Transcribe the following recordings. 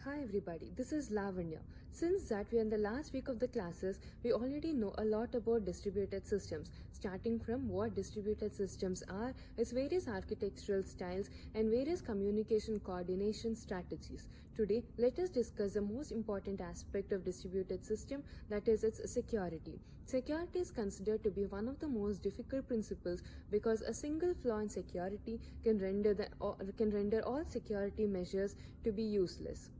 Hi everybody, this is Lavanya. Since that we are in the last week of the classes, we already know a lot about distributed systems, starting from what distributed systems are, its various architectural styles, and various communication coordination strategies. Today, let us discuss the most important aspect of distributed system, that is its security. Security is considered to be one of the most difficult principles because a single flaw in security can render all security measures to be useless.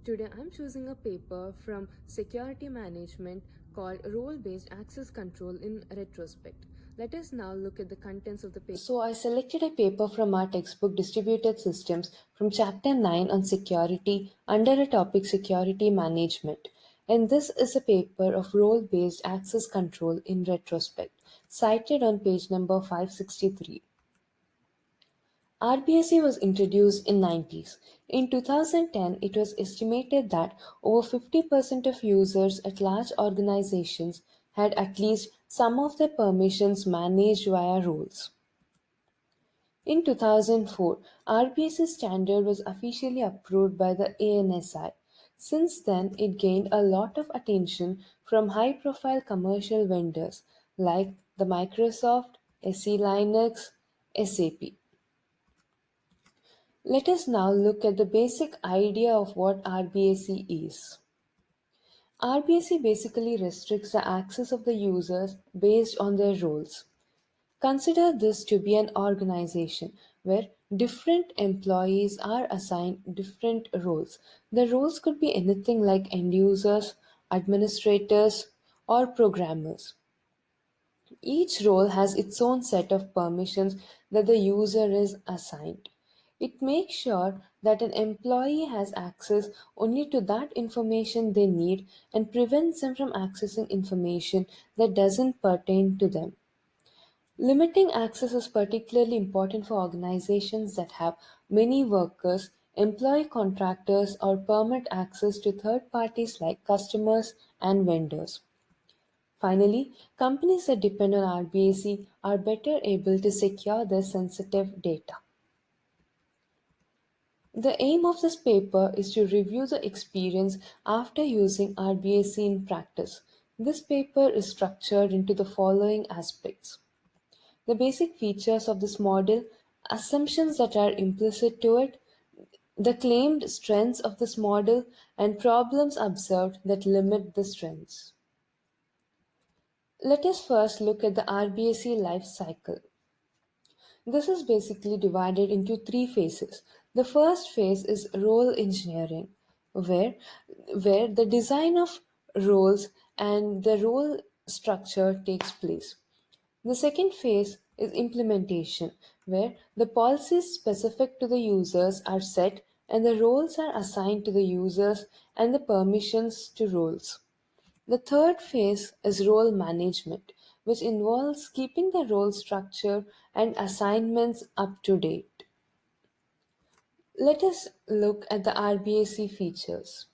Today I'm choosing a paper from Security Management called Role Based Access Control in Retrospect. Let us now look at the contents of the paper. So, I selected a paper from our textbook Distributed Systems from Chapter 9 on Security under a topic Security Management. And this is a paper of role based access control in retrospect, cited on page number 563. RBAC was introduced in 90s. In 2010, it was estimated that over 50% of users at large organizations had at least some of their permissions managed via rules. In 2004, RBAC standard was officially approved by the ANSI. Since then, it gained a lot of attention from high-profile commercial vendors like the Microsoft, SE Linux, SAP. Let us now look at the basic idea of what RBAC is. RBAC basically restricts the access of the users based on their roles. Consider this to be an organization where different employees are assigned different roles. The roles could be anything like end users, administrators, or programmers. Each role has its own set of permissions that the user is assigned. It makes sure that an employee has access only to that information they need and prevents them from accessing information that doesn't pertain to them. Limiting access is particularly important for organizations that have many workers, employ contractors, or permit access to third parties like customers and vendors. Finally, companies that depend on RBAC are better able to secure their sensitive data. The aim of this paper is to review the experience after using RBAC in practice. This paper is structured into the following aspects: the basic features of this model, assumptions that are implicit to it, the claimed strengths of this model, and problems observed that limit the strengths. Let us first look at the RBAC life cycle. This is basically divided into three phases. The first phase is role engineering, where, where the design of roles and the role structure takes place. The second phase is implementation, where the policies specific to the users are set and the roles are assigned to the users and the permissions to roles. The third phase is role management, which involves keeping the role structure and assignments up to date. Let us look at the RBAC features.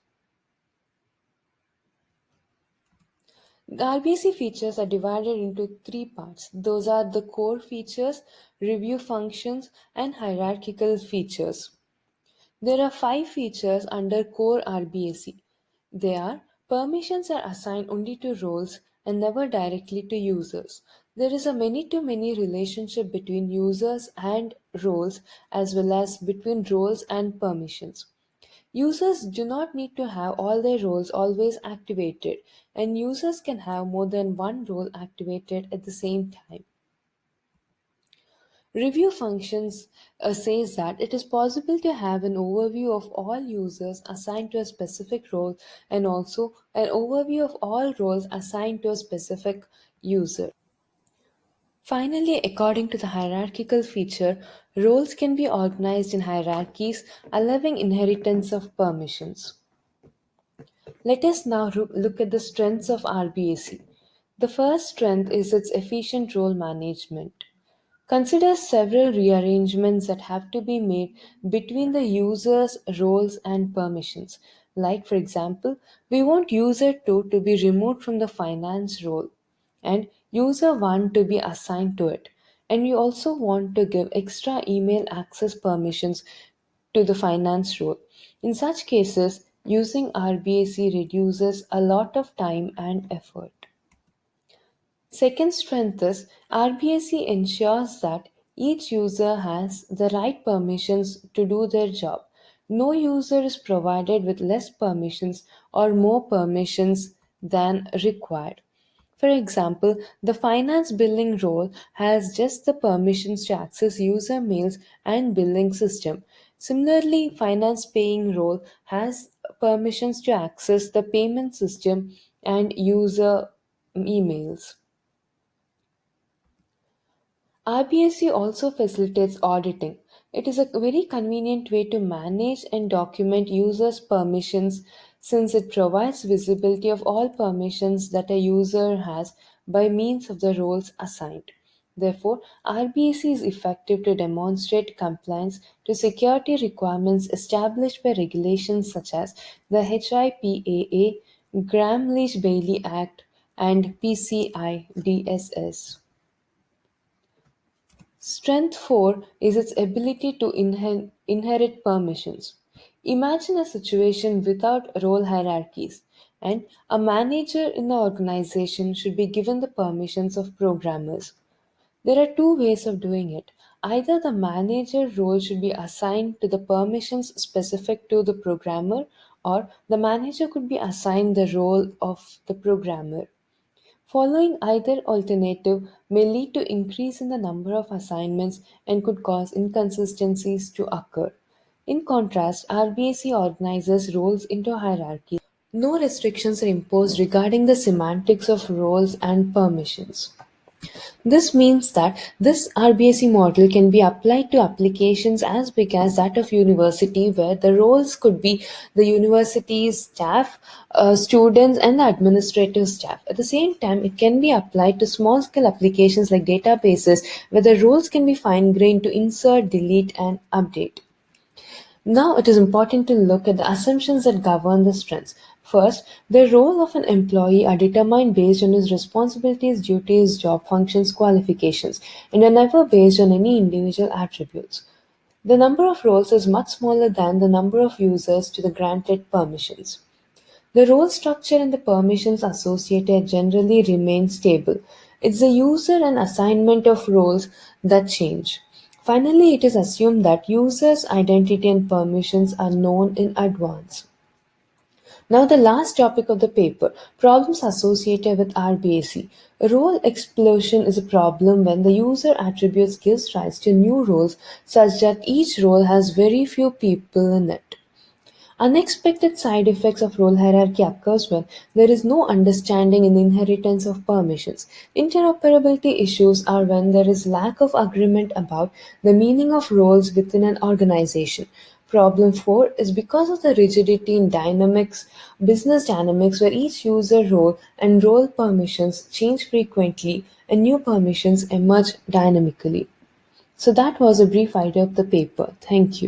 The RBAC features are divided into three parts. Those are the core features, review functions, and hierarchical features. There are five features under core RBAC. They are: permissions are assigned only to roles and never directly to users. There is a many to many relationship between users and roles as well as between roles and permissions. Users do not need to have all their roles always activated, and users can have more than one role activated at the same time. Review functions says that it is possible to have an overview of all users assigned to a specific role and also an overview of all roles assigned to a specific user. Finally, according to the hierarchical feature, roles can be organized in hierarchies, allowing inheritance of permissions. Let us now look at the strengths of RBAC. The first strength is its efficient role management. Consider several rearrangements that have to be made between the user's roles and permissions. Like, for example, we want user 2 to be removed from the finance role and user 1 to be assigned to it. And we also want to give extra email access permissions to the finance role. In such cases, using RBAC reduces a lot of time and effort. Second strength is RBAC ensures that each user has the right permissions to do their job. No user is provided with less permissions or more permissions than required. For example, the finance billing role has just the permissions to access user mails and billing system. Similarly, finance paying role has permissions to access the payment system and user emails. RBSC also facilitates auditing. It is a very convenient way to manage and document users' permissions since it provides visibility of all permissions that a user has by means of the roles assigned. Therefore, RBSC is effective to demonstrate compliance to security requirements established by regulations such as the HIPAA, Gramm-Leach-Bailey Act, and PCI DSS. Strength 4 is its ability to inherit permissions. Imagine a situation without role hierarchies, and a manager in the organization should be given the permissions of programmers. There are two ways of doing it. Either the manager role should be assigned to the permissions specific to the programmer, or the manager could be assigned the role of the programmer. Following either alternative may lead to increase in the number of assignments and could cause inconsistencies to occur. In contrast, RBAC organizes roles into hierarchies. No restrictions are imposed regarding the semantics of roles and permissions. This means that this RBAC model can be applied to applications as big as that of university where the roles could be the university's staff, students and the administrative staff. At the same time, it can be applied to small scale applications like databases where the roles can be fine grained to insert, delete and update. Now it is important to look at the assumptions that govern the strengths. First, the role of an employee are determined based on his responsibilities, duties, job functions, qualifications, and are never based on any individual attributes. The number of roles is much smaller than the number of users to the granted permissions. The role structure and the permissions associated generally remain stable. It's the user and assignment of roles that change. Finally, it is assumed that users' identity and permissions are known in advance. Now, the last topic of the paper, problems associated with RBAC. Role explosion is a problem when the user attributes gives rise to new roles such that each role has very few people in it. Unexpected side effects of role hierarchy occurs when there is no understanding in the inheritance of permissions. Interoperability issues are when there is lack of agreement about the meaning of roles within an organization. Problem 4 is because of the rigidity in dynamics, business dynamics where each user role and role permissions change frequently and new permissions emerge dynamically. So that was a brief idea of the paper. Thank you.